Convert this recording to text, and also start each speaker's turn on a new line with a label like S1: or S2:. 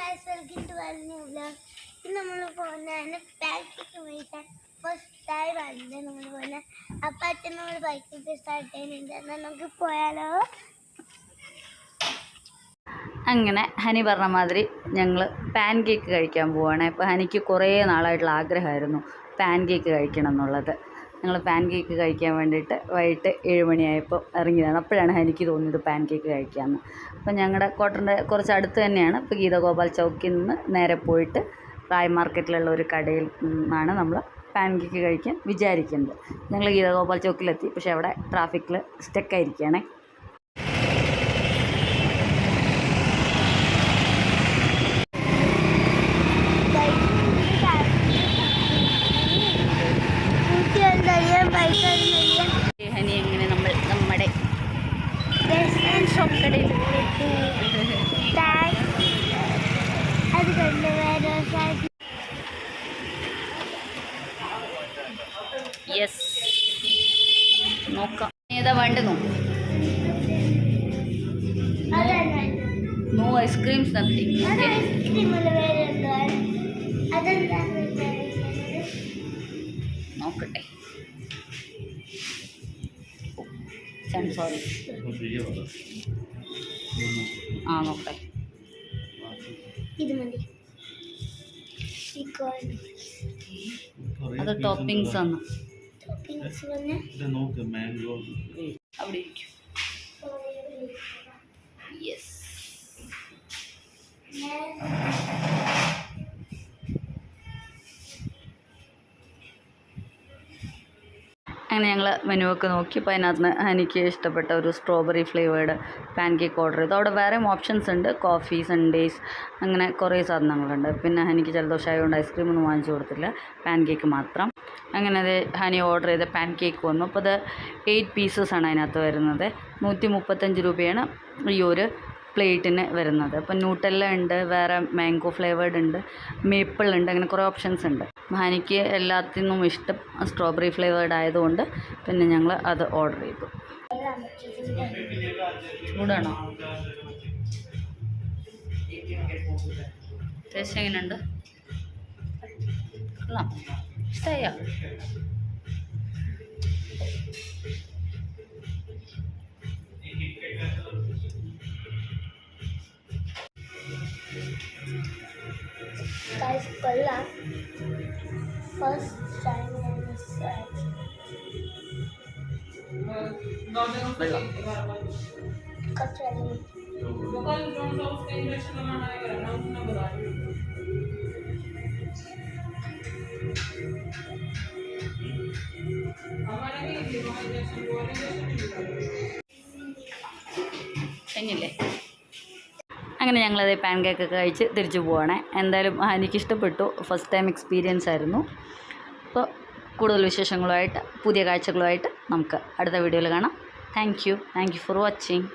S1: Guys welcome to പറഞ്ഞില്ല. ഇന്ന് നമ്മൾ പോകുന്നതാണ് ബാങ്കിലേക്ക് പോയിട്ട് ഫസ്റ്റ് ടൈം ആണ് നമ്മൾ പോകുന്നത്. അപ്പം അച്ഛൻ നമ്മൾ ബൈക്കൊക്കെ സ്റ്റാർട്ട് ചെയ്യുന്നുണ്ട്. എന്നാൽ നമുക്ക് പോയാലോ?
S2: അങ്ങനെ ഹനി പറഞ്ഞ മാതിരി ഞങ്ങൾ പാൻ കേക്ക് കഴിക്കാൻ പോവുകയാണ്. അപ്പോൾ ഹനിക്ക് കുറേ നാളായിട്ടുള്ള ആഗ്രഹമായിരുന്നു പാൻ കേക്ക് കഴിക്കണം എന്നുള്ളത്. ഞങ്ങൾ പാൻ കേക്ക് കഴിക്കാൻ വേണ്ടിയിട്ട് വൈകിട്ട് 7 മണിയായപ്പോൾ ഇറങ്ങിയതാണ്. അപ്പോഴാണ് ഹനിക്ക് തോന്നിയത് പാൻ കേക്ക് കഴിക്കാമെന്ന്. അപ്പോൾ ഞങ്ങളുടെ ക്വാർട്ടറിൻ്റെ കുറച്ച് അടുത്ത് തന്നെയാണ്. ഇപ്പോൾ ഗീതഗോപാൽ ചൗക്കിൽ നിന്ന് നേരെ പോയിട്ട് റായ് മാർക്കറ്റിലുള്ള ഒരു കടയിൽ നിന്നാണ് നമ്മൾ പാൻ കേക്ക് കഴിക്കാൻ വിചാരിക്കുന്നത്. ഞങ്ങൾ ഗീതഗോപാൽ ചൗക്കിലെത്തി. പക്ഷേ അവിടെ ട്രാഫിക്കിൽ സ്റ്റക്കായിരിക്കുകയാണേ. ഹനി എങ്ങനെ നമ്മൾ നമ്മുടെ ഷോപ്പ് കടയിൽ യെസ് നോക്കാം ഏതാ വേണ്ട നോ ഐസ്ക്രീംസ് നത്തിങ്. നോക്കട്ടെ. സോറി നോക്കട്ടെ. അത് ടോപ്പിങ്സ് ആണ്. അവിടെ ഇരിക്കും. യെസ് അങ്ങനെ ഞങ്ങൾ മെനുവൊക്കെ നോക്കിയപ്പോൾ അതിനകത്ത് നിന്ന് എനിക്ക് ഇഷ്ടപ്പെട്ട ഒരു strawberry flavoured pan cake order ചെയ്തു. അവിടെ വേറെയും ഓപ്ഷൻസ് ഉണ്ട്. കോഫി, സൺഡേസ്, അങ്ങനെ കുറേ സാധനങ്ങളുണ്ട്. പിന്നെ എനിക്ക് ജലദോഷമായതുകൊണ്ട് ഐസ്ക്രീമൊന്നും വാങ്ങിച്ചു കൊടുത്തില്ല, പാൻ കേക്ക് മാത്രം. അങ്ങനെ അത് ഹനി ഓർഡർ ചെയ്ത പാൻ കേക്ക് വന്നു. അപ്പോൾ അത് 8 പീസസാണ് അതിനകത്ത് വരുന്നത്. 135 രൂപയാണ് ഈ ഒരു പ്ലേറ്റിന് വരുന്നത്. അപ്പം ന്യൂട്ടെല്ല ഉണ്ട്, വേറെ മാംഗോ ഫ്ലേവേർഡ് ഉണ്ട്, മേപ്പിൾ ഉണ്ട്, അങ്ങനെ കുറേ ഓപ്ഷൻസ് ഉണ്ട്. ഹനിക്ക് എല്ലാത്തിനും ഇഷ്ടം സ്ട്രോബെറി ഫ്ലേവേർഡ് ആയതുകൊണ്ട് പിന്നെ ഞങ്ങൾ അത് ഓർഡർ ചെയ്തു. ചൂടാണോ? ടേസ്റ്റ് എങ്ങനെയുണ്ട്? കൊള്ളാം. ഇഷ്ടമായോ?
S1: Guys, kolla. First time on this side. Cut ready.
S2: കഴിഞ്ഞില്ലേ? അങ്ങനെ ഞങ്ങളത് പാൻ കേക്കൊക്കെ കഴിച്ച് തിരിച്ചു പോവുകയാണ്. എന്തായാലും എനിക്കിഷ്ടപ്പെട്ടു. ഫസ്റ്റ് ടൈം എക്സ്പീരിയൻസ് ആയിരുന്നു. അപ്പോൾ കൂടുതൽ വിശേഷങ്ങളുമായിട്ട് പുതിയ കാഴ്ചകളുമായിട്ട് നമുക്ക് അടുത്ത വീഡിയോയിൽ കാണാം. Thank you for watching.